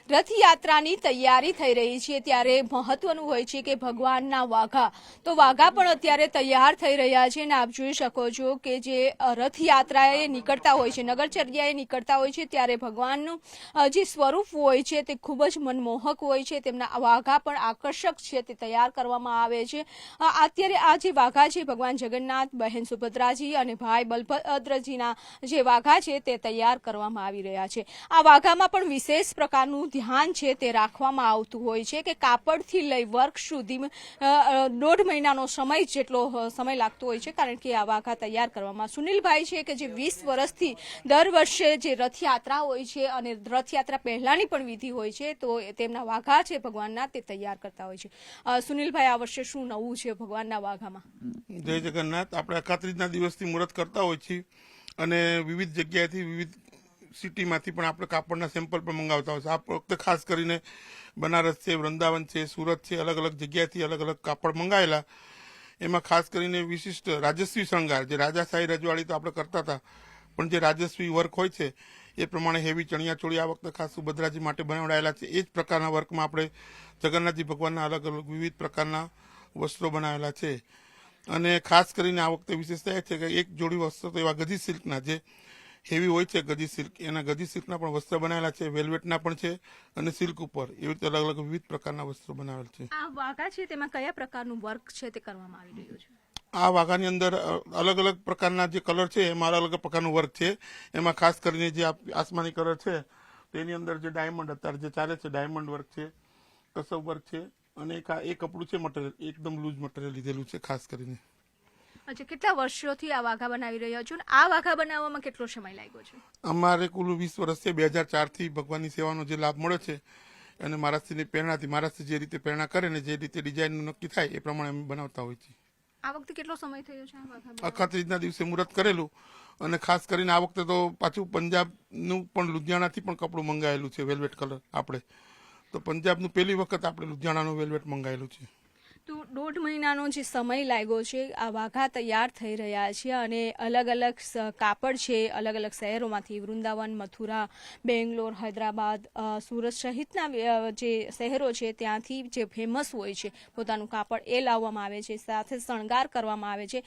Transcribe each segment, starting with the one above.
રથયાત્રાની તૈયારી થઈ રહી છે ત્યારે મહત્વનું હોય છે કે ભગવાનના વાઘા તો વાઘા પણ અત્યારે તૈયાર થઈ રહ્યા છે અને આપ જોઈ શકો છો કે જે રથયાત્રાએ નીકળતા હોય છે નગરચર્યાએ નીકળતા હોય છે ત્યારે ભગવાનનું જે સ્વરૂપ હોય છે તે ખૂબ જ મનમોહક હોય છે તેમના વાઘા પણ આકર્ષક છે તે તૈયાર કરવામાં આવે છે અત્યારે આ જે વાઘા છે ભગવાન જગન્નાથ બહેન સુભદ્રાજી અને ભાઈ બલભદ્રજીના જે વાઘા છે તે તૈયાર કરવામાં આવી રહ્યા છે આ વાઘામાં પણ વિશેષ પ્રકારનું ધ્યાન છે તે રાખવામાં આવતું હોય છે કે કાપડથી લઈ વર્ક સુધી 1.5 મહિનાનો સમય જેટલો સમય લાગતો હોય છે કારણ કે આ વાઘા તૈયાર કરવામાં સુનિલભાઈ છે કે જે 20 વર્ષથી દર વર્ષે જે રથયાત્રા હોય છે અને રથયાત્રા પહેલાની પણ વિધિ હોય છે તો તેમના વાઘા છે ભગવાનના તે તૈયાર કરતા હોય છે સુનિલભાઈ આ વર્ષે શું નવું છે ભગવાનના વાઘામાં? જય જગન્નાથ. આપણે અખાત્રીજના દિવસથી મુહૂર્ત કરતા હોય છીએ અને વિવિધ જગ્યાએથી વિવિધ સિટીમાંથી પણ આપણે કાપડના સેમ્પલ પણ મંગાવતા હોય છે. આ વખતે ખાસ કરીને બનારસ છે, વૃંદાવન છે, સુરત છે, અલગ અલગ જગ્યાએથી અલગ અલગ કાપડ મંગાવેલા. એમાં ખાસ કરીને વિશિષ્ટ રાજસ્વી શણગાર જે રાજાશાહી રજવાડી તો આપણે કરતા હતા પણ જે રાજસ્વી વર્ક હોય છે એ પ્રમાણે હેવી ચણિયા ચોળી આ વખતે ખાસ સુભદ્રાજી માટે બનાવડાયેલા છે. એ જ પ્રકારના વર્કમાં આપણે જગન્નાથજી ભગવાનના અલગ અલગ વિવિધ પ્રકારના વસ્ત્રો બનાવેલા છે અને ખાસ કરીને આ વખતે વિશેષતા એ છે કે એક જોડી વસ્ત્રો તો એવા ગજી સિલ્કના જે હેવી હોય છે ગજી સિલ્ક એના ગજી સિલ્કના પણ વસ્ત્ર બનાવેલા છે, વેલ્વેટના પણ છે અને સિલ્ક ઉપર એવી રીતે અલગ અલગ વિવિધ પ્રકારના વસ્ત્રો બનાવેલ છે. આ વાઘા છે તેમાં કયા પ્રકારનું વર્ક છે તે કરવામાં આવી રહ્યું છે? આ વાઘાની અંદર અલગ અલગ પ્રકારના જે કલર છે એમાં અલગ અલગ પ્રકારનું વર્ક છે. એમાં ખાસ કરીને જે આસમાની કલર છે તેની અંદર જે ડાયમંડ અત્યારે જે ચાલે છે ડાયમંડ વર્ક છે, કસબ વર્ક છે અને એ કપડું છે મટીરિયલ એકદમ લૂઝ મટીરિયલ લીધેલું છે ખાસ કરીને. અચ્છા, કેટલા વર્ષોથી આ વાઘા બનાવી રહ્યા છો અને આ વાઘા બનાવવામાં કેટલો સમય લાગ્યો છે? અમારે કુલ 20 વર્ષ છે. 2004થી ભગવાનની સેવાનો જે લાભ મળ્યો છે અને મહારાજશ્રીની પ્રેરણાથી મહારાજશ્રી જે રીતે પ્રેરણા કરે ને જે રીતે ડિઝાઇન નક્કી થાય એ પ્રમાણે અમે બનાવતા હોઈએ છીએ. આ વખતે કેટલો સમય થયો છે આ વાઘા? અખાત્રીજના દિવસે મુહૂર્ત કરેલું અને ખાસ કરીને આ વખતે તો પાછું પંજાબનું પણ લુધિયાણાથી પણ કપડું મંગાવેલું છે વેલ્વેટ કલર. આપણે તો પંજાબનું પહેલી વખત આપણે લુધિયાણાનું વેલ્વેટ મંગાવેલું છે. તો 1.5 મહિનાનો જે સમય લાગ્યો છે આ વાઘા તૈયાર થઈ રહ્યા છે અને અલગ અલગ કાપડ છે અલગ અલગ શહેરોમાંથી વૃંદાવન, મથુરા, બેંગ્લોર, હૈદરાબાદ, સુરત સહિતના જે શહેરો છે ત્યાંથી જે ફેમસ હોય છે પોતાનું કાપડ એ લાવવામાં આવે છે, સાથે શણગાર કરવામાં આવે છે.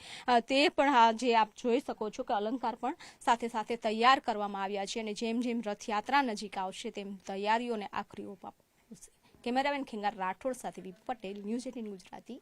તે પણ જે આપ જોઈ શકો છો કે અલંકાર પણ સાથે સાથે તૈયાર કરવામાં આવ્યા છે અને જેમ જેમ રથયાત્રા નજીક આવશે તેમ તૈયારીઓને આખરી ઓપ આપશે. કેમેરામેન ખેંગાર રાઠોડ સાથે વી પટેલ, ન્યૂઝ 18 ગુજરાતી.